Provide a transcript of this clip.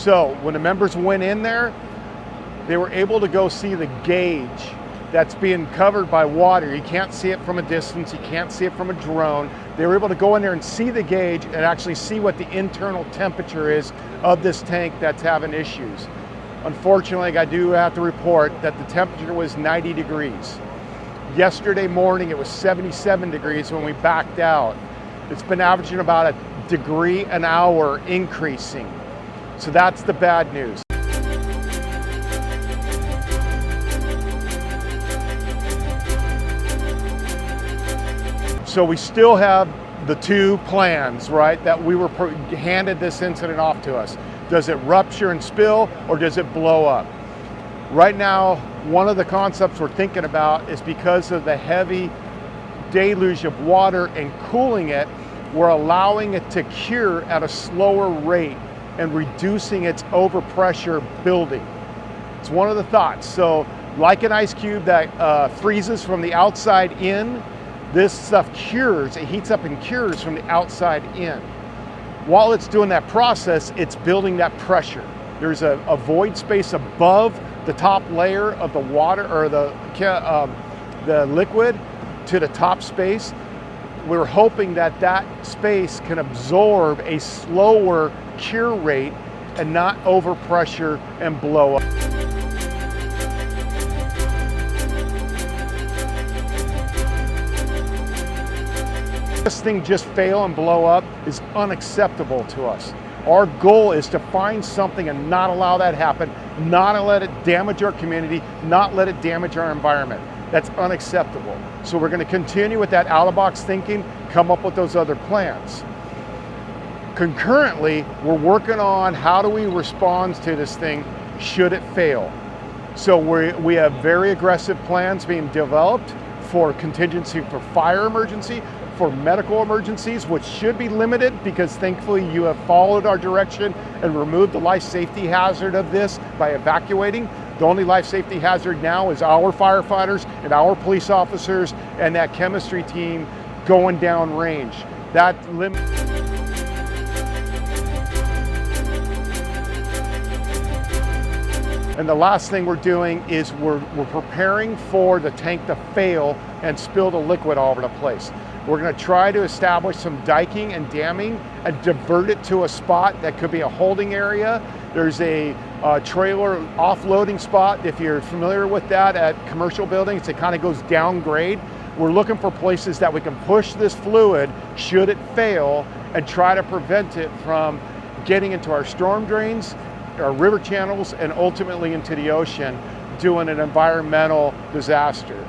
So when the members went in there, they were able to go see the gauge that's being covered by water. You can't see it from a distance, you can't see it from a drone. They were able to go in there and see the gauge and actually see what the internal temperature is of this tank that's having issues. Unfortunately, I do have to report that the temperature was 90 degrees. Yesterday morning, it was 77 degrees when we backed out. It's been averaging about a degree an hour increasing. So that's the bad news. So we still have the two plans, right, that we were handed this incident off to us. Does it rupture and spill, or does it blow up? Right now, one of the concepts we're thinking about is because of the heavy deluge of water and cooling it, we're allowing it to cure at a slower rate and reducing its overpressure building. It's one of the thoughts. So like an ice cube that freezes from the outside in, this stuff cures, it heats up and cures from the outside in. While it's doing that process, it's building that pressure. There's a void space above the top layer of the water or the liquid to the top space. We're hoping that that space can absorb a slower cure rate and not overpressure and blow up. This thing just fail and blow up is unacceptable to us. Our goal is to find something and not allow that happen, not let it damage our community, not let it damage our environment. That's unacceptable. So we're going to continue with that out-of-box thinking, come up with those other plans. Concurrently, we're working on how do we respond to this thing should it fail. So we have very aggressive plans being developed for contingency for fire emergency, for medical emergencies, which should be limited because thankfully you have followed our direction and removed the life safety hazard of this by evacuating. The only life safety hazard now is our firefighters and our police officers and that chemistry team going down range. That limit. And the last thing we're doing is we're preparing for the tank to fail and spill the liquid all over the place. We're going to try to establish some diking and damming and divert it to a spot that could be a holding area. There's a trailer offloading spot, if you're familiar with that, at commercial buildings. It kind of goes downgrade. We're looking for places that we can push this fluid should it fail and try to prevent it from getting into our storm drains, our river channels, and ultimately into the ocean, doing an environmental disaster.